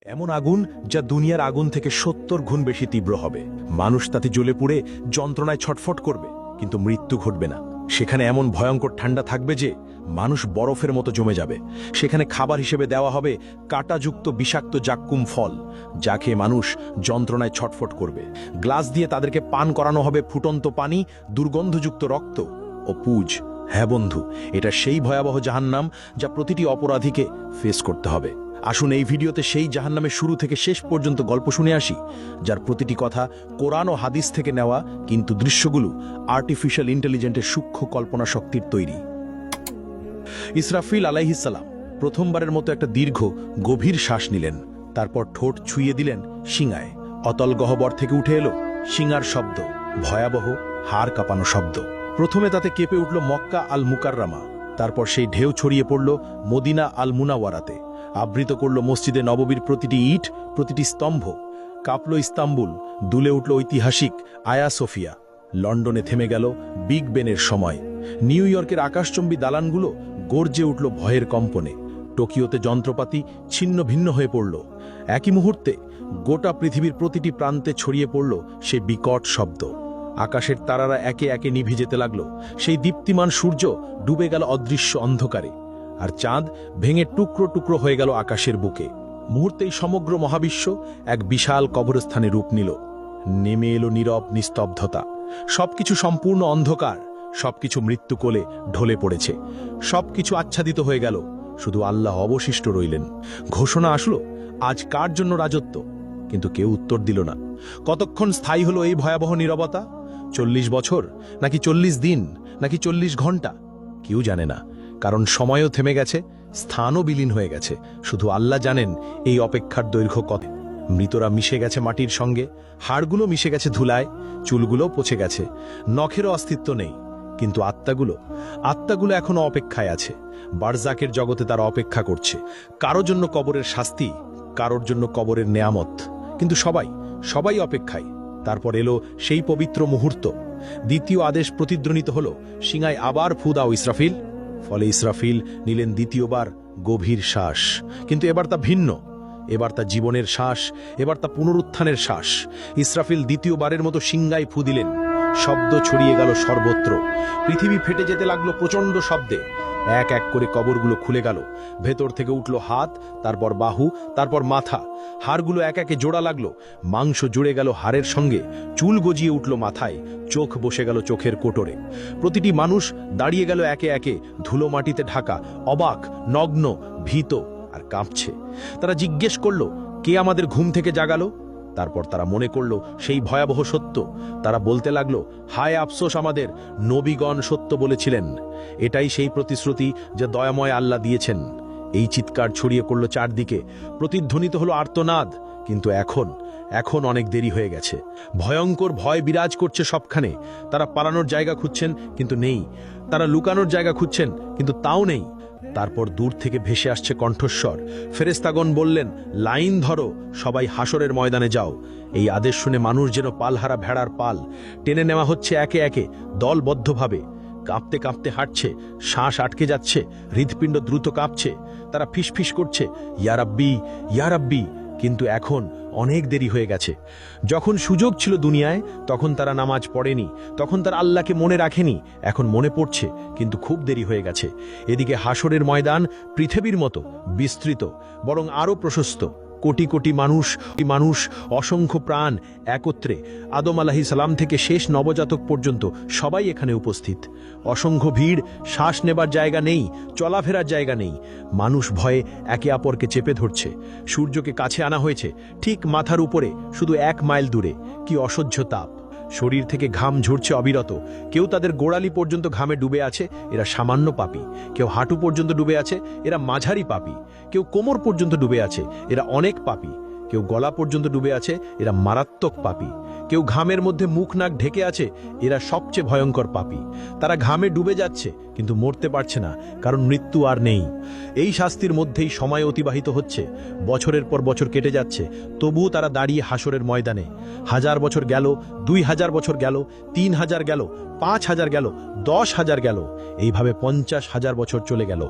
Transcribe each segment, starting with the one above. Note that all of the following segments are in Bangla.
এমন আগুন যা দুনিয়ার আগুন থেকে ৭০ গুণ বেশি তীব্র হবে। মানুষ তাতে জ্বলে পুড়ে যন্ত্রণায় ছটফট করবে, কিন্তু মৃত্যু ঘটবে না। সেখানে এমন ভয়ঙ্কর ঠান্ডা থাকবে যে মানুষ বরফের মতো জমে যাবে। সেখানে খাবার হিসেবে দেওয়া হবে কাঁটাযুক্ত বিষাক্ত জাক্কুম ফল, যা খেয়ে মানুষ যন্ত্রণায় ছটফট করবে। গ্লাস দিয়ে তাদেরকে পান করানো হবে ফুটন্ত পানি, দুর্গন্ধযুক্ত রক্ত ও পুজ। হ্যাঁ বন্ধু, এটা সেই ভয়াবহ জাহান্নাম যা প্রতিটি অপরাধীকে ফেস করতে হবে। আসুন এই ভিডিওতে সেই জাহান্নামের শুরু থেকে শেষ পর্যন্ত গল্প শুনে আসি, যার প্রতিটি কথা কোরআন ও হাদিস থেকে নেওয়া, কিন্তু দৃশ্যগুলো আর্টিফিশিয়াল ইন্টেলিজেন্সের সূক্ষ্ম কল্পনা শক্তির তৈরি। ইসরাফিল আলাইহিসসালাম প্রথমবারের মতো একটা দীর্ঘ গভীর শ্বাস নিলেন, তারপর ঠোঁট ছুঁয়ে দিলেন শিঙায়। অতল গহ্বর থেকে উঠে এলো শিঙার শব্দ, ভয়াবহ হাড় কাঁপানো শব্দ। প্রথমে তাতে কেঁপে উঠল মক্কা আল মুকাররামা, তারপর সেই ঢেউ ছড়িয়ে পড়ল মদিনা আল মুনাওয়ারাতে, আবৃত করল মসজিদে নববীর প্রতিটি ইট, প্রতিটি স্তম্ভ। কাঁপল ইস্তাম্বুল, দুলে উঠল ঐতিহাসিক আয়া সোফিয়া। লন্ডনে থেমে গেল বিগ বেনের সময়। নিউ ইয়র্কের আকাশচম্বী দালানগুলো গর্জে উঠল ভয়ের কম্পনে। টোকিওতে যন্ত্রপাতি ছিন্ন ভিন্ন হয়ে পড়ল। একই মুহূর্তে গোটা পৃথিবীর প্রতিটি প্রান্তে ছড়িয়ে পড়ল সেই বিকট শব্দ। আকাশের তারারা একে একে নিভে যেতে লাগল। সেই দীপ্তিমান সূর্য ডুবে গেল অদৃশ্য অন্ধকারে, আর চাঁদ ভেঙে টুকরো টুকরো হয়ে গেল আকাশের বুকে। মুহূর্তেই সমগ্র মহাবিশ্ব এক বিশাল কবরস্থানে রূপ নিল। নেমে এলো নীরব নিস্তব্ধতা। সবকিছু সম্পূর্ণ অন্ধকার, সবকিছু মৃত্যু কোলে ঢলে পড়েছে। সবকিছু আচ্ছাদিত হয়ে গেল, শুধু আল্লাহ অবশিষ্ট রইলেন। ঘোষণা আসলো, আজ কার জন্য রাজত্ব? কিন্তু কেউ উত্তর দিল না। কতক্ষণ স্থায়ী হলো এই ভয়াবহ নীরবতা? ৪০ বছর, নাকি ৪০ দিন, নাকি ৪০ ঘন্টা? কেউ জানে না, কারণ সময়ও থেমে গেছে, স্থানও বিলীন হয়ে গেছে। শুধু আল্লাহ জানেন এই অপেক্ষার দৈর্ঘ্য কত। মৃতরা মিশে গেছে মাটির সঙ্গে, হাড়গুলো মিশে গেছে ধুলায়, চুলগুলো পচে গেছে, নখেরও অস্তিত্ব নেই। কিন্তু আত্মাগুলো এখনো অপেক্ষায় আছে। বারজাকের জগতে তারা অপেক্ষা করছে, কারো জন্য কবরের শাস্তি, কারোর জন্য কবরের নেয়ামত। কিন্তু সবাই অপেক্ষায়। তারপর এলো সেই পবিত্র মুহূর্ত। দ্বিতীয় আদেশ প্রতিধ্বনিত হলো, সিঙায় আবার ফু দাও ইসরাফিল। ফলে ইসরাফিল নিলেন দ্বিতীয়বার গভীর শ্বাস। কিন্তু এবার তা ভিন্ন, এবার তা জীবনের শ্বাস, এবার তা পুনরুত্থানের শ্বাস। ইসরাফিল দ্বিতীয়বারের মতো সিংগায় ফু দিলেন। শব্দ ছড়িয়ে গেল সর্বত্র। পৃথিবী ফেটে যেতে লাগলো প্রচণ্ড শব্দে। এক এক করে কবরগুলো খুলে গেল। ভেতর থেকে উঠল হাত, তারপর বাহু, তারপর মাথা। হাড়গুলো এক একে জোড়া লাগলো। মাংস জুড়ে গেল হাড়ের সঙ্গে, চুল গজিয়ে উঠল মাথায়, চোখ বসে গেল চোখের কোটরে। প্রতিটি মানুষ দাঁড়িয়ে গেল একে একে, ধুলো মাটিতে ঢাকা, অবাক, নগ্ন, ভীত আর কাঁপছে। তারা জিজ্ঞেস করলো, কে আমাদের ঘুম থেকে জাগালো? তারপর তারা মনে করল সেই ভয়াবহ সত্য। তারা বলতে লাগলো, হায় আফসোস আমাদের, নবীগণ সত্য বলেছিলেন। এটাই সেই প্রতিশ্রুতি যা দয়াময় আল্লাহ দিয়েছেন। এই চিৎকার ছড়িয়ে পড়ল চারদিকে, প্রতিধ্বনিত হলো আর্তনাদ। কিন্তু এখন অনেক দেরি হয়ে গেছে। ভয়ঙ্কর ভয় বিরাজ করছে সবখানে। তারা পালানোর জায়গা খুঁজছেন, কিন্তু নেই। তারা লুকানোর জায়গা খুঁজছেন, কিন্তু তাও নেই। তারপর দূর থেকে ভেসে আসছে কণ্ঠস্বর। ফেরেশতাগণ বললেন, লাইন ধরো, সবাই হাসরের ময়দানে যাও। এই আদেশ শুনে মানুষ যেন পালহারা ভেড়ার পাল টেনে নেওয়া হচ্ছে একে একে, দলবদ্ধভাবে। কাঁপতে কাঁপতে হাঁটছে, শ্বাস আটকে যাচ্ছে, হৃৎপিণ্ড দ্রুত কাঁপছে। তারা ফিসফিস করছে, ইয়া রাব্বি, ইয়া রাব্বি। কিন্তু এখন অনেক দেরি হয়ে গেছে। যখন সুযোগ ছিল দুনিয়ায়, তখন তারা নামাজ পড়েনি, তখন তারা আল্লাহকে মনে রাখেনি। এখন মনে পড়ছে, কিন্তু খুব দেরি হয়ে গেছে। এদিকে হাসরের ময়দান পৃথিবীর মতো বিস্তৃত, বরং আরও প্রশস্ত। কোটি কোটি মানুষ, অসংখ্য প্রাণ একত্রে। আদম আলাইহিস সালাম থেকে শেষ নবজাতক পর্যন্ত সবাই এখানে উপস্থিত। অসংখ্য ভিড়, শ্বাস নেবার জায়গা নেই, চলাফেরার জায়গা নেই। মানুষ ভয়ে একে অপরকে চেপে ধরছে। সূর্যকে কাছে আনা হয়েছে, ঠিক মাথার উপরে, শুধু 1 মাইল দূরে। কি অসহ্য তাপ! শরীর থেকে ঘাম ঝরছে অবিরত। কেউ তাদের গোড়ালি পর্যন্ত ঘামে ডুবে আছে, এরা সামান্য পাপী। কেউ হাঁটু পর্যন্ত ডুবে আছে, এরা মাঝারি পাপী। কেউ কোমর পর্যন্ত ডুবে আছে, এরা অনেক পাপী। কেউ গলা পর্যন্ত ডুবে আছে, এরা মারাত্মক পাপী। কেউ ঘামের মধ্যে মুখ নাক ঢেকে আছে, এরা সবচেয়ে ভয়ঙ্কর পাপী। তারা ঘামে ডুবে যাচ্ছে, কিন্তু মরতে পারছে না, কারণ মৃত্যু আর নেই। এই শাস্তির মধ্যেই সময় অতিবাহিত হচ্ছে। বছরের পর বছর কেটে যাচ্ছে, তবুও তারা দাঁড়িয়ে হাসরের ময়দানে। 1000 বছর গেল, 2000 বছর গেল, 3000 গেল, 5000 গেল, 10,000 গেল। এইভাবে 50,000 বছর চলে গেল।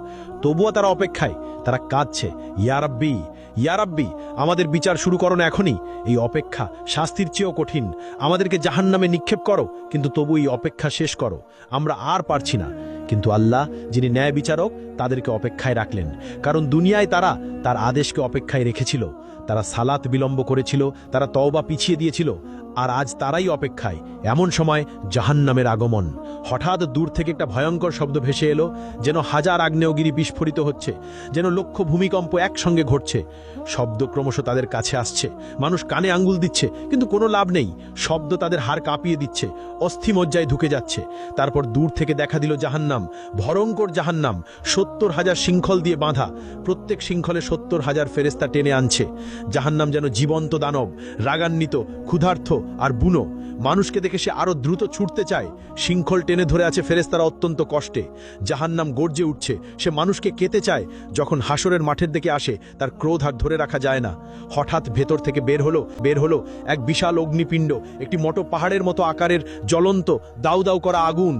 তবুও তারা অপেক্ষায়। তারা কাঁদছে, ইয়া রাব্বি, ইয়া রাব্বি, আমাদের বিচার শুরু করো না এখনই। এই অপেক্ষা শাস্তির চেয়েও কঠিন। আমাদেরকে জাহান্নামে নিক্ষেপ করো, কিন্তু তবু এই অপেক্ষা শেষ করো। আমরা আর পারছি না। কিন্তু আল্লাহ, যিনি ন্যায় বিচারক, তাদেরকে অপেক্ষায় রাখলেন। কারণ দুনিয়ায় তারা তার আদেশকে অপেক্ষায় রেখেছিল। তারা সালাত বিলম্ব করেছিল, তারা তওবা পিছিয়ে দিয়েছিল। আর আজ তারাই অপেক্ষায়। এমন সময় জাহান্নামের আগমন। হঠাৎ দূর থেকে একটা ভয়ঙ্কর শব্দ ভেসে এলো, যেন হাজার আগ্নেয়গিরি বিস্ফোরিত হচ্ছে, যেন লক্ষ ভূমিকম্প একসঙ্গে ঘটছে। শব্দ ক্রমশ তাদের কাছে আসছে। মানুষ কানে আঙ্গুল দিচ্ছে, কিন্তু কোনো লাভ নেই। শব্দ তাদের হাড় কাঁপিয়ে দিচ্ছে, অস্থিমজ্জায় ঢুকে যাচ্ছে। তারপর দূর থেকে দেখা দিল জাহান্নাম, ভয়ঙ্কর জাহান্নাম, 70,000 শৃঙ্খল দিয়ে বাঁধা। প্রত্যেক শৃঙ্খলে 70,000 ফেরেস্তা টেনে আনছে। জাহান্নাম যেন জীবন্ত দানব, রাগান্বিত, ক্ষুধার্ত আর বুনো। মানুষকে দেখে সে আরো দ্রুত ছুটতে চায়। শৃঙ্খল টেনে ধরে আছে ফেরেস্তারা অত্যন্ত কষ্টে। জাহান্নাম গর্জে উঠছে, সে মানুষকে কেতে চায়। যখন হাসরের মাঠের দিকে আসে, তার ক্রোধ আর ধরে রাখা যায় না। হঠাৎ ভেতর থেকে বের হলো এক বিশাল অগ্নিপিণ্ড, একটি মোটো পাহাড়ের মতো আকারের জ্বলন্ত দাউ দাউ করা আগুন।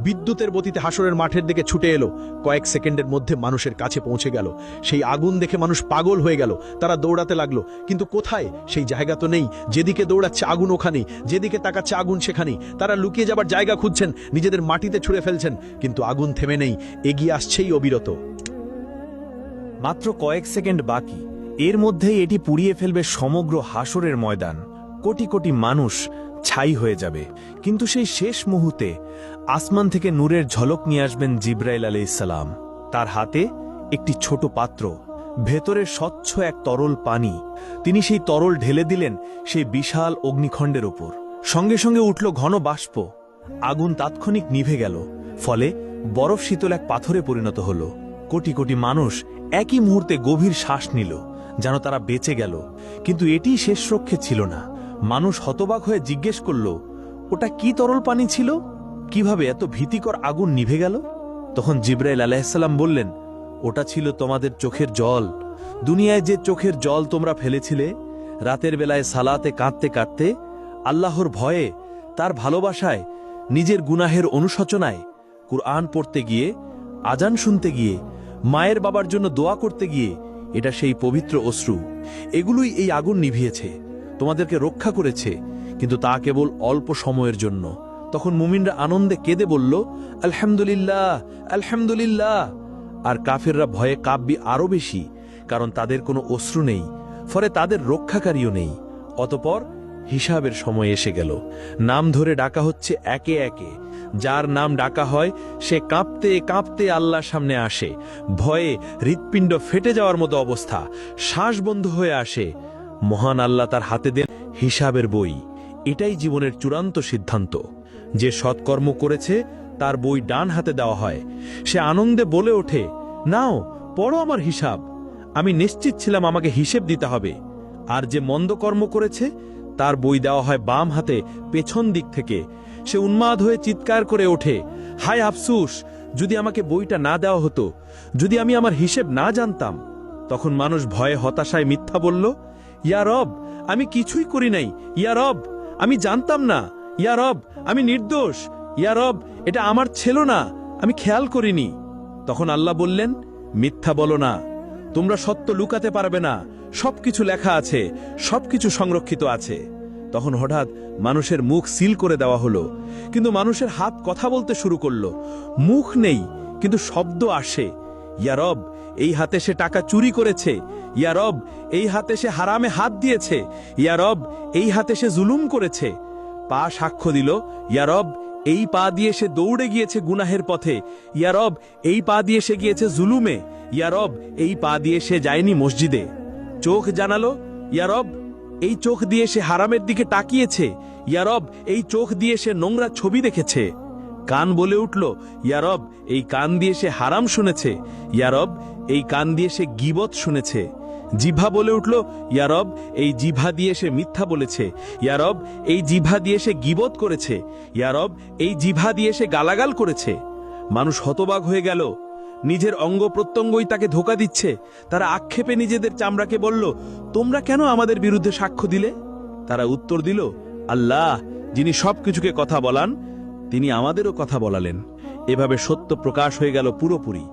বিদ্যুতের গতিতে হাসরের মাঠের দিকে ছুটে এলো। কয়েক সেকেন্ডের মধ্যে মানুষের কাছে পৌঁছে গেল। সেই আগুন দেখে মানুষ পাগল হয়ে গেল। তারা দৌড়াতে লাগলো, কিন্তু কোথায়? সেই জায়গা তো নেই। যেদিকে দৌড়াচ্ছে আগুন ওখানেই, যেদিকে তাকাচ্ছে আগুন সেখানেই। তারা লুকিয়ে যাবার জায়গা খুঁজছেন, নিজেদের মাটিতে ছুঁড়ে ফেলছেন, কিন্তু আগুন থেমে নেই, এগিয়ে আসছেই অবিরত। মাত্র কয়েক সেকেন্ড বাকি। এর মধ্যেই এটি পুড়িয়ে ফেলবে সমগ্র হাসরের ময়দান। কোটি কোটি মানুষ ছাই হয়ে যাবে। কিন্তু সেই শেষ মুহূর্তে আসমান থেকে নূরের ঝলক নিয়ে আসবেন জিব্রাইল আলাইহিসসালাম। তার হাতে একটি ছোট পাত্র, ভেতরে স্বচ্ছ এক তরল পানি। তিনি সেই তরল ঢেলে দিলেন সেই বিশাল অগ্নিখণ্ডের ওপর। সঙ্গে সঙ্গে উঠল ঘন বাষ্প। আগুন তাৎক্ষণিক নিভে গেল, ফলে বরফ শীতল এক পাথরে পরিণত হল। কোটি কোটি মানুষ একই মুহূর্তে গভীর শ্বাস নিল, যেন তারা বেঁচে গেল। কিন্তু এটি শেষ রক্ষে ছিল না। মানুষ হতবাক হয়ে জিজ্ঞেস করল, ওটা কি তরল পানি ছিল? কিভাবে এত ভীতিকর আগুন নিভে গেল? তখন জিব্রাইল আলাইহিসসালাম বললেন, ওটা ছিল তোমাদের চোখের জল। দুনিয়ায় যে চোখের জল তোমরা ফেলেছিলে, রাতের বেলায় সালাতে কাঁদতে কাঁদতে, আল্লাহর ভয়ে, তার ভালোবাসায়, নিজের গুনাহের অনুশোচনায়, কুরআন পড়তে গিয়ে, আজান শুনতে গিয়ে, মায়ের বাবার জন্য দোয়া করতে গিয়ে, এটা সেই পবিত্র অশ্রু। এগুলোই এই আগুন নিভিয়েছে, তোমাদেরকে রক্ষা করেছে, কিন্তু তা কেবল অল্প সময়ের জন্য। তখন মুমিনরা আনন্দে কেঁদে বলল, আলহামদুলিল্লাহ, আলহামদুলিল্লাহ। আর কাফেররা ভয়ে কাঁপবে আরো বেশি, কারণ তাদের কোনো অশ্রু নেই, ফলে তাদের রক্ষাকারীও নেই। অতঃপর হিসাবের সময় এসে গেল। নাম ধরে ডাকা হচ্ছে একে একে। যার নাম ডাকা হয় সে কাঁপতে কাঁপতে আল্লাহর সামনে আসে। ভয়ে হৃৎপিণ্ড ফেটে যাওয়ার মতো অবস্থা, শ্বাস বন্ধ হয়ে আসে। মহান আল্লাহ তার হাতে দেন হিসাবের বই। এটাই জীবনের চূড়ান্ত সিদ্ধান্ত। যে সৎকর্ম করেছে তার বই ডান হাতে দেওয়া হয়। সে আনন্দে বলে ওঠে, নাও পড়ো আমার হিসাব। আমি নিশ্চিত ছিলাম আমাকে হিসেব দিতে হবে। আর যে মন্দ কর্ম করেছে তার বই দেওয়া হয় বাম হাতে, পেছন দিক থেকে। সে উন্মাদ হয়ে চিৎকার করে ওঠে, হায় আফসুস, যদি আমাকে বইটা না দেওয়া হতো, যদি আমি আমার হিসেব না জানতাম। তখন মানুষ ভয়ে হতাশায় মিথ্যা বলল, ইয়া রব, আমি কিছুই করি নাই। ইয়া রব, আমি জানতাম না। ইয়া রব, আমি নির্দোষ। ইয়া রব, এটা আমার ছিল না, আমি খেয়াল করিনি। তখন আল্লাহ বললেন, মিথ্যা বলো না, তোমরা সত্য লুকাতে পারবে না। সবকিছু লেখা আছে, সবকিছু সংরক্ষিত আছে। তখন হঠাৎ মানুষের মুখ সিল করে দেওয়া হলো, কিন্তু মানুষের হাত কথা বলতে শুরু করলো। মুখ নেই, কিন্তু শব্দ আসে। ইয়া রব, এই হাতে সে টাকা চুরি করেছে। ইয়া রব, এই হাতে সে হারামে হাত দিয়েছে। ইয়া রব, এই হাতে সে জুলুম করেছে। পা সাক্ষ্য দিল, ইয়া রব, এই পা দিয়ে সে দৌড়ে গিয়েছে গুনাহের পথে। ইয়া রব, এই পা দিয়ে সে গিয়েছে জুলুমে। ইয়া রব, এই পা দিয়ে সে যায়নি মসজিদে। চোখ জানালো, ইয়া রব, এই চোখ দিয়ে সে হারামের দিকে তাকিয়েছে। ইয়া রব, এই চোখ দিয়ে সে নোংরা ছবি দেখেছে। কান বলে উঠল, ইয়া রব, এই কান দিয়ে সে হারাম শুনেছে। ইয়া রব, এই কান দিয়ে সে গীবত শুনেছে। জিভা বলে উঠল, ইয়া রব, এই জিভা দিয়ে সে মিথ্যা বলেছে। ইয়া রব, এই জিভা দিয়ে সে গীবত করেছে। ইয়া রব, এই জিভা দিয়ে সে গালাগাল করেছে। মানুষ হতবাক হয়ে গেল। নিজের অঙ্গ প্রত্যঙ্গই তাকে ধোঁকা দিচ্ছে। তারা আক্ষেপে নিজেদের চামড়াকে বলল, তোমরা কেন আমাদের বিরুদ্ধে সাক্ষ্য দিলে? তারা উত্তর দিল, আল্লাহ, যিনি সবকিছুকে কথা বলান, তিনি আমাদেরও কথা বলালেন। এভাবে সত্য প্রকাশ হয়ে গেল পুরোপুরি।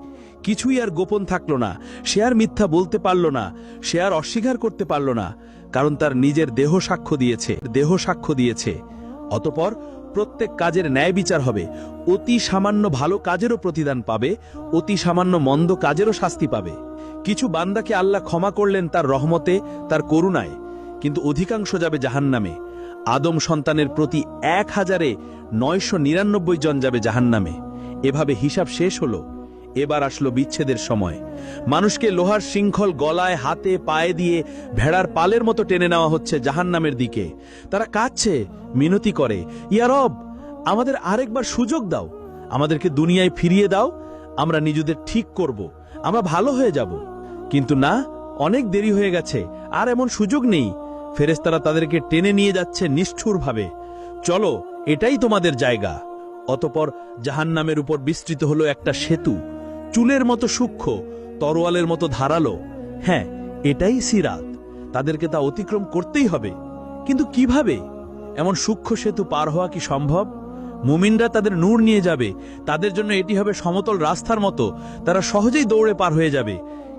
কিছুই আর গোপন থাকল না, সে আর মিথ্যা বলতে পারল না, সে আর অস্বীকার করতে পারল না, কারণ তার নিজের দেহ সাক্ষ্য দিয়েছে। অতঃপর প্রত্যেক কাজের ন্যায় বিচার হবে, অতি সামান্য ভালো কাজেরও প্রতিদান পাবে, অতি সামান্য মন্দ কাজেরও শাস্তি পাবে। কিছু বান্দাকে আল্লাহ ক্ষমা করলেন তার রহমতে, তার করুণায়, কিন্তু অধিকাংশ যাবে জাহান্নামে। আদম সন্তানের প্রতি ১,৯৯৯ জন যাবে জাহান্নামে। এভাবে হিসাব শেষ হলো। এবার আসলো বিচ্ছেদের সময়। মানুষকে লোহার শৃঙ্খল গলায়, হাতে, পায়ে দিয়ে ভেড়ার পালের মতো টেনে নেওয়া হচ্ছে জাহান্নামের দিকে। তারা কাঁদছে, মিনতি করে, ইয়া রব, আমাদের আরেকবার সুযোগ দাও, আমাদেরকে দুনিয়ায় ফিরিয়ে দাও, আমরা নিজেদের ঠিক করব, আমরা ভালো হয়ে যাব। কিন্তু না, অনেক দেরি হয়ে গেছে, আর এমন সুযোগ নেই। ফেরেশতারা তাদেরকে টেনে নিয়ে যাচ্ছে নিষ্ঠুরভাবে। চলো, এটাই তোমাদের জায়গা। অতঃপর জাহান্নামের উপর বিস্তৃত হলো একটা সেতু, চুলের মতো সূক্ষ্ম, তরোয়ালের মতো ধারালো। হ্যাঁ, এটাই সিরাত। তাদেরকে তা অতিক্রম করতেই হবে। কিন্তু কিভাবে? এমন সূক্ষ্ম সেতু পার হওয়া কি সম্ভব? মুমিনরা তাদের নূর নিয়ে যাবে, তাদের জন্য এটি হবে সমতল রাস্তার মতো, তারা সহজেই দৌড়ে পার হয়ে যাবে।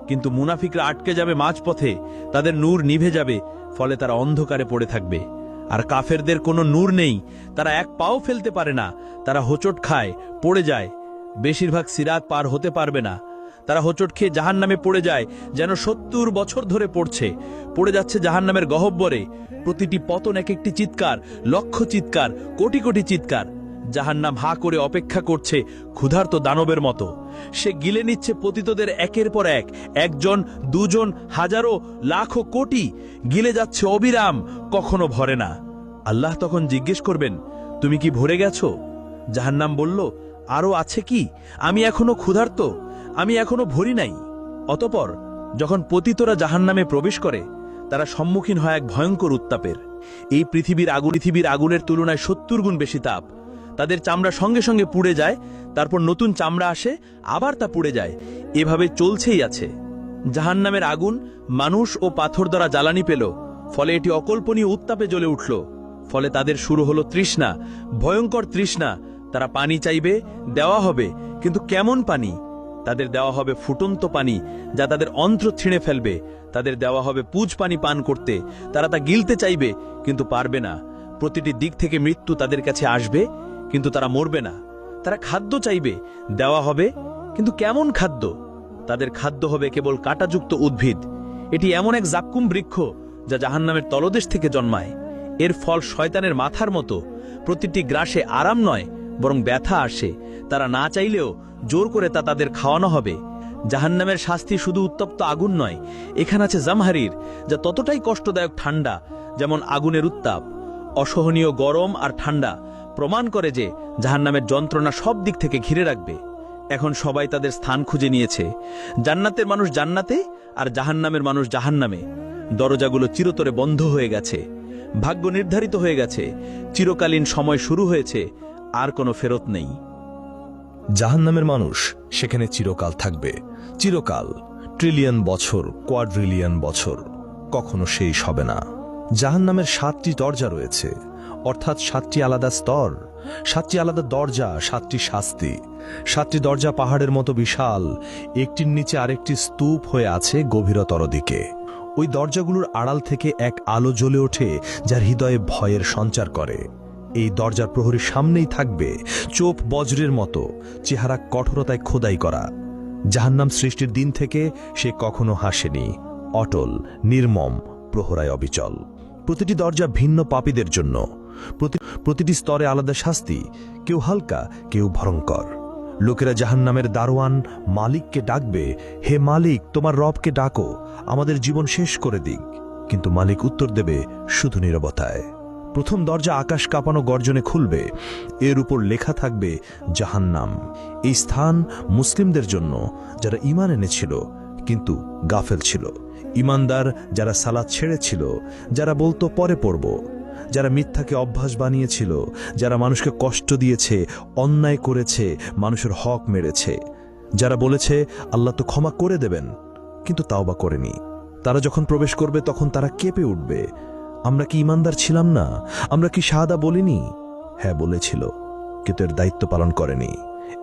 কিন্তু মুনাফিকরা আটকে যাবে মাঝপথে, তাদের নূর নিভে যাবে, ফলে তারা অন্ধকারে পড়ে থাকবে। আর কাফেরদের কোনো নূর নেই, তারা এক পাও ফেলতে পারে না, তারা হোঁচট খায়, পড়ে যায়। বেশিরভাগ সিরাত পার হতে পারবে না। তারা হোঁচট খেয়ে জাহান্নামে পড়ে যায়, যেন ৭০ বছর ধরে পড়ে যাচ্ছে জাহান্নামের গহ্বরে। প্রতিটি পতন এক একটি চিৎকার, লক্ষ চিৎকার, কোটি কোটি চিৎকার। জাহান্নাম হা করে অপেক্ষা করছে ক্ষুধার্ত দানবের মতো। সে গিলে নিচ্ছে পতিতদের একের পর এক, একজন, দুজন, হাজারো, লাখো, কোটি, গিলে যাচ্ছে অবিরাম, কখনো ভরে না। আল্লাহ তখন জিজ্ঞেস করবেন, তুমি কি ভরে গেছো? জাহান্নাম বলল, আরো আছে কি? আমি এখনো ক্ষুধার্ত, আমি এখনো ভরি নাই। অতঃপর যখন পতিতরা জাহান্নামে প্রবেশ করে, তারা সম্মুখীন হয় এক ভয়ঙ্কর উত্তাপের। এই পৃথিবীর আগুনের তুলনায় ৭০ গুণ বেশি তাপ। তাদের চামড়া সঙ্গে সঙ্গে পুড়ে যায়, তারপর নতুন চামড়া আসে, আবার তা পুড়ে যায়। এভাবে চলছেই আছে। জাহান্নামের আগুন মানুষ ও পাথর দ্বারা জ্বালানি পেল, ফলে এটি অকল্পনীয় উত্তাপে জ্বলে উঠল। ফলে তাদের শুরু হলো তৃষ্ণা, ভয়ঙ্কর তৃষ্ণা। তারা পানি চাইবে, দেওয়া হবে, কিন্তু কেমন পানি? তাদের দেওয়া হবে ফুটন্ত পানি, যা তাদের অন্ত্র ছিঁড়ে ফেলবে। তাদের দেওয়া হবে পুজ পানি পান করতে, তারা তা গিলতে চাইবে, কিন্তু পারবে না। প্রতিটি দিক থেকে মৃত্যু তাদের কাছে আসবে, কিন্তু তারা মরবে না। তারা খাদ্য চাইবে, দেওয়া হবে, কিন্তু কেমন খাদ্য? তাদের খাদ্য হবে কেবল কাঁটাযুক্ত উদ্ভিদ। এটি এমন এক জাক্কুম বৃক্ষ, যা জাহান্নামের তলদেশ থেকে জন্মায়। এর ফল শয়তানের মাথার মতো। প্রতিটি গ্রাসে আরাম নয়, বরং ব্যথা আসে। তারা না চাইলেও জোর করে তা তাদের খাওয়ানো হবে। জাহান্নামের শাস্তি শুধু উত্তপ্ত আগুন নয়, এখানে আছে জামহারির, যা ততটাই কষ্টদায়ক ঠান্ডা যেমন আগুনের উত্তাপ। অসহনীয় গরম আর ঠান্ডা প্রমাণ করে যে জাহান্নামের যন্ত্রণা সব দিক থেকে ঘিরে রাখবে। এখন সবাই তাদের স্থান খুঁজে নিয়েছে। জান্নাতের মানুষ জান্নাতে, আর জাহান্নামের মানুষ জাহান্নামে। দরজাগুলো চিরতরে বন্ধ হয়ে গেছে, ভাগ্য নির্ধারিত হয়ে গেছে, চিরকালীন সময় শুরু হয়েছে, আর কোনো ফেরত নেই। জাহান্নামের মানুষ সেখানে চিরকাল থাকবে। চিরকাল, ট্রিলিয়ন বছর, কোয়াড্রিলিয়ন বছর, কখনো শেষ হবে না। জাহান্নামের ৭টি দরজা রয়েছে, অর্থাৎ ৭টি আলাদা স্তর, ৭টি আলাদা দরজা, ৭টি শাস্তি। ৭টি দরজা পাহাড়ের মতো বিশাল, একটির নিচে আরেকটি স্তূপ হয়ে আছে গভীরতর দিকে। ওই দরজাগুলোর আড়াল থেকে এক আলো জ্বলে ওঠে, যার হৃদয়ে ভয়ের সঞ্চার করে। এই দরজার প্রহরীর সামনেই থাকবে চোপ বজ্রের মতো, চেহারা কঠোরতায় খোদাই করা। জাহান্নাম সৃষ্টির দিন থেকে সে কখনো হাসেনি, অটল, নির্মম, প্রহরায় অবিচল। প্রতিটি দরজা ভিন্ন পাপীদের জন্য, প্রতিটি স্তরে আলাদা শাস্তি, কেউ হালকা, কেউ ভয়ঙ্কর। লোকেরা জাহান্নামের দারোয়ান মালিককে ডাকবে, হে মালিক, তোমার রবকে ডাকো, আমাদের জীবন শেষ করে দিক। কিন্তু মালিক উত্তর দেবে শুধু নীরবতায়। প্রথম দরজা আকাশ কাঁপানো গর্জনে খুলবে, এর উপর লেখা থাকবে জাহান্নাম। এই স্থান মুসলিমদের জন্য, যারা ঈমান এনেছিল কিন্তু গাফেল ছিল, ঈমানদার যারা সালাত ছেড়েছিল, যারা বলতো পরে পড়ব, যারা মিথ্যাকে অভ্যাস বানিয়েছিল, যারা মানুষকে কষ্ট দিয়েছে, অন্যায় করেছে, মানুষের হক মেরেছে, যারা বলেছে আল্লাহ তো ক্ষমা করে দেবেন, কিন্তু তাওবা করেনি। তারা যখন প্রবেশ করবে তখন তারা কেঁপে উঠবে, আমরা কি ঈমানদার ছিলাম না? আমরা কি শাহাদা বলিনি? হ্যাঁ বলেছিল, কিন্তু এর দায়িত্ব পালন করেনি।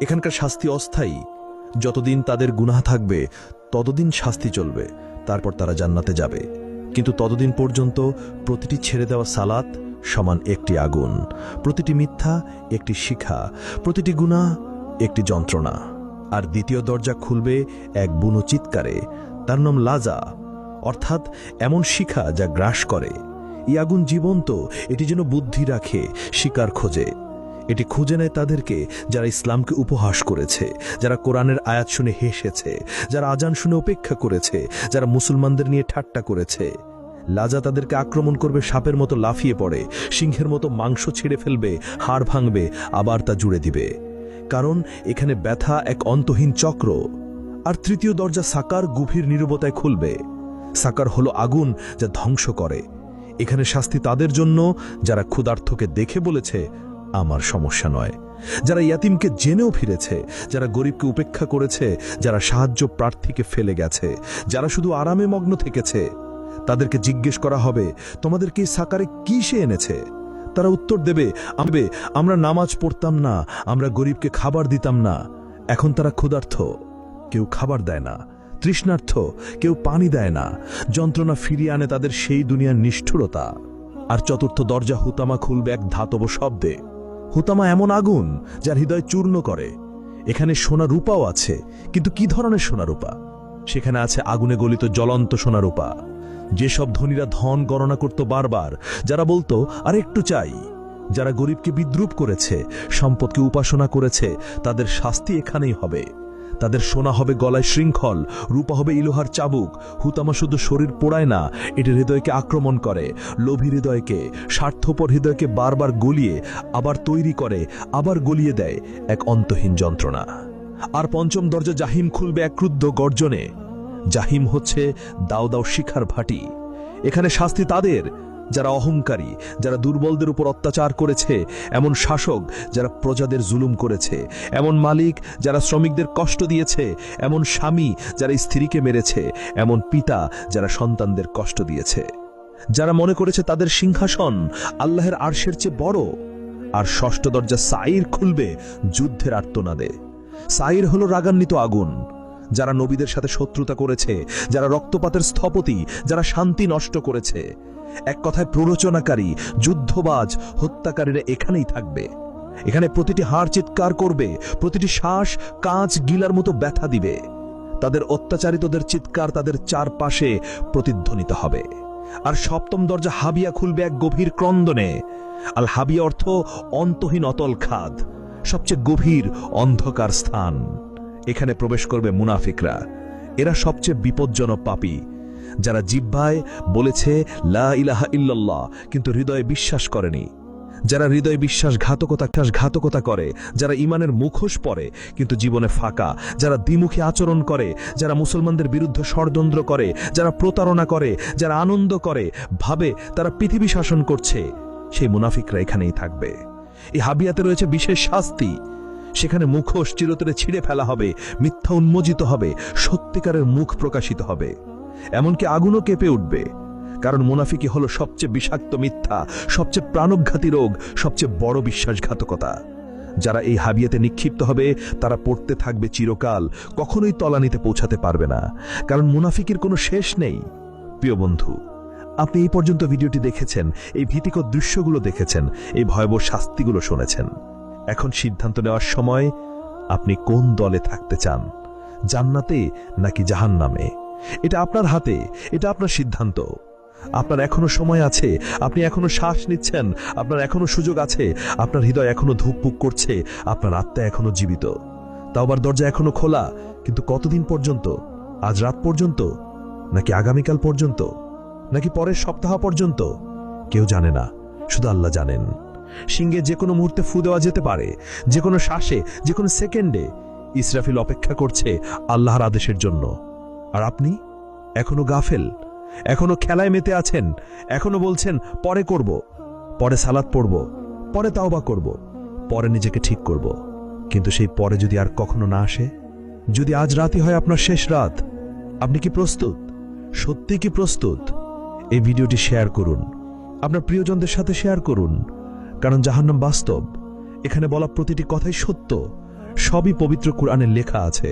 এখানকার শাস্তি অস্থায়ী। যতদিন তাদের গুনাহ থাকবে ততদিন শাস্তি চলবে, তারপর তারা জান্নাতে যাবে। কিন্তু ততদিন পর্যন্ত প্রতিটি ছেড়ে দেওয়া সালাত সমান একটি আগুন, প্রতিটি মিথ্যা একটি শিখা, প্রতিটি গুনাহ একটি যন্ত্রণা। আর দ্বিতীয় দরজা খুলবে এক বুনো চিৎকারে, তার নাম লাজা, অর্থাৎ এমন শিখা যা গ্রাস করে। এই আগুন জীবন্ত, এটি যেন বুদ্ধি রাখে, শিকার খোঁজে। এটি খুঁজে নেয় তাদেরকে যারা ইসলামকে উপহাস করেছে, যারা কোরআনের আয়াত শুনে হেসেছে, যারা আজান শুনে উপেক্ষা করেছে, যারা মুসলমানদের নিয়ে ঠাট্টা করেছে। লাজা তাদেরকে আক্রমণ করবে, সাপের মতো লাফিয়ে পড়ে, সিংহের মতো মাংস ছিঁড়ে ফেলবে, হাড় ভাঙবে, আবার তা জুড়ে দিবে। কারণ এখানে ব্যথা এক অন্তহীন চক্র। আর তৃতীয় দরজা সাকার গভীর নীরবতায় খুলবে। সাকার হলো আগুন যা ধ্বংস করে। এখানে শাস্তি তাদের জন্য যারা ক্ষুধার্তকে দেখে বলেছে আমার সমস্যা নয়, যারা ইয়াতিমকে জেনেও ফিরেছে, যারা গরিবকে উপেক্ষা করেছে, যারা সাহায্য প্রার্থীকে ফেলে গেছে, যারা শুধু আরামে মগ্ন থেকেছে। তাদেরকে জিজ্ঞেস করা হবে, তোমাদেরকে এই সাকারে কি সে এনেছে? তারা উত্তর দেবে, আমরা নামাজ পড়তাম না, আমরা গরিবকে খাবার দিতাম না। এখন তারা ক্ষুধার্ত, কেউ খাবার দেয় না, তৃষ্ণার্থ, কেউ পানি দেয় না। যন্ত্রণা ফিরিয়ে আনে তাদের সেই দুনিয়ার নিষ্ঠুরতা। আর চতুর্থ দরজা হুতামা খুলবে এক ধাতব শব্দে। হুতামা এমন আগুন যার হৃদয় চূর্ণ করে। এখানে সোনা রূপাও আছে, কিন্তু কি ধরনের সোনা রূপা? সেখানে আছে আগুনে গলিত জ্বলন্ত সোনা রূপা। যেসব ধনীরা ধন গণনা করত বারবার, যারা বলতো আর একটু চাই, যারা গরিবকে বিদ্রুপ করেছে, সম্পদকে উপাসনা করেছে, তাদের শাস্তি এখানেই হবে। তাদের সোনা হবে গলায় শৃঙ্খল, রূপা হবে ইলোহার চাবুক। হুতামা শুধু শরীর পোড়ায় না, এটি হৃদয়কে আক্রমণ করে, লোভী হৃদয়কে, স্বার্থপর হৃদয়কে বারবার গলিয়ে আবার তৈরি করে, আবার গলিয়ে দেয় এক অন্তহীন যন্ত্রণা। আর পঞ্চম দরজা জাহিম খুলবে এক ক্রুদ্ধ গর্জনে। জাহিম হচ্ছে দাও দাও শিখার ভাটি। এখানে শাস্তি তাদের যারা অহংকারী, যারা দুর্বলদের উপর অত্যাচার করেছে, এমন শাসক যারা প্রজাদের জুলুম করেছে, এমন মালিক যারা শ্রমিকদের কষ্ট দিয়েছে, এমন স্বামী যারা স্ত্রীকে মেরেছে, এমন পিতা যারা সন্তানদের কষ্ট দিয়েছে, যারা মনে করেছে তাদের সিংহাসন আল্লাহর আরশের চেয়ে বড়। আর ষষ্ঠ দরজা সাইর খুলবে যুদ্ধের আর্তনাদে। সাইর হলো রাগান্বিত আগুন, যারা নবীদের সাথে শত্রুতা করেছে, যারা রক্তপাতের স্থপতি, যারা শান্তি নষ্ট করেছে। এক কথায় প্ররোচনাকারী, যুদ্ধবাজ, হত্যাকারীরা এখানেই থাকবে। এখানে প্রতিটি হাড় চিৎকার করবে, প্রতিটি শ্বাস কাঁচ গিলার মতো ব্যথা দিবে। তাদের অত্যাচারিতদের চিৎকার তাদের চারপাশে প্রতিধ্বনিত হবে। আর সপ্তম দরজা হাবিয়া খুলবে এক গভীর ক্রন্দনে। আল হাবিয়া অর্থ অন্তহীন অতল খাদ, সবচেয়ে গভীর অন্ধকার স্থান। এখানে প্রবেশ করবে মুনাফিকরা। এরা সবচেয়ে বিপজ্জনক পাপী, যারা জিহ্বায় বলেছে লা ইলাহা ইল্লাল্লাহ, কিন্তু হৃদয়ে বিশ্বাস করেনি। যারা হৃদয়ে বিশ্বাসঘাতকতা করে, যারা ইমানের মুখোশ পরে কিন্তু জীবনে ফাঁকা, যারা দ্বিমুখী আচরণ করে, যারা মুসলমানদের বিরুদ্ধে ষড়যন্ত্র করে, যারা প্রতারণা করে, যারা আনন্দ করে, ভাবে তারা পৃথিবী শাসন করছে, সেই মুনাফিকরা এখানেই থাকবে। এই হাবিয়াতে রয়েছে বিশেষ শাস্তি। সেখানে মুখোশ চিরতরে ছিঁড়ে ফেলা হবে, মিথ্যা উন্মোচিত হবে, সত্যিকারের মুখ প্রকাশিত হবে। এমনকি আগুনও কেঁপে উঠবে, কারণ মুনাফিকি হলো সবচেয়ে বিষাক্ত মিথ্যা, সবচেয়ে প্রাণঘাতী রোগ, সবচেয়ে বড় বিশ্বাসঘাতকতা। যারা এই হাবিয়াতে নিক্ষিপ্ত হবে তারা পড়তে থাকবে চিরকাল, কখনোই তলানিতে পৌঁছাতে পারবে না, কারণ মুনাফিকির কোনো শেষ নেই। প্রিয় বন্ধু, আপনি এই পর্যন্ত ভিডিওটি দেখেছেন, এই ভীতিকর দৃশ্যগুলো দেখেছেন, এই ভয়াবহ শাস্তিগুলো শুনেছেন। এখন সিদ্ধান্ত নেওয়ার সময়, আপনি কোন দলে থাকতে চান, জান্নাতে নাকি জাহান্নামে? এটা আপনার হাতে, এটা আপনার সিদ্ধান্ত। আপনার এখনো সময় আছে, আপনি এখনো শ্বাস নিচ্ছেন, আপনার এখনো সুযোগ আছে, আপনার হৃদয় এখনো ধুকপুক করছে, আপনার আত্মা এখনো জীবিত। তাওবার দরজা এখনো খোলা, কিন্তু কতদিন পর্যন্ত? আজ রাত পর্যন্ত, নাকি আগামীকাল পর্যন্ত, নাকি পরের সপ্তাহ পর্যন্ত? কেউ জানে না, শুধু আল্লাহ জানেন। সিংহে যে কোনো মুহূর্তে ফু দেওয়া যেতে পারে, যে কোনো শ্বাসে, যে কোনো সেকেন্ডে। ইসরাফিল অপেক্ষা করছে আল্লাহর আদেশের জন্য। আর আপনি এখনো গাফেল, এখনো খেলায় মেতে আছেন, এখনো বলছেন পরে করব, পরে সালাত পড়ব, পরে তাওবা করব, পরে নিজেকে ঠিক করব। কিন্তু সেই পরে যদি আর কখনো না আসে, যদি আজ রাতই হয় আপনার শেষ রাত, আপনি কি প্রস্তুত? সত্যি কি প্রস্তুত? এই ভিডিওটি শেয়ার করুন, আপনার প্রিয়জনদের সাথে শেয়ার করুন, কারণ জাহান্নাম বাস্তব। এখানে বলা প্রতিটি কথাই সত্য, সবই পবিত্র কুরআনে লেখা আছে।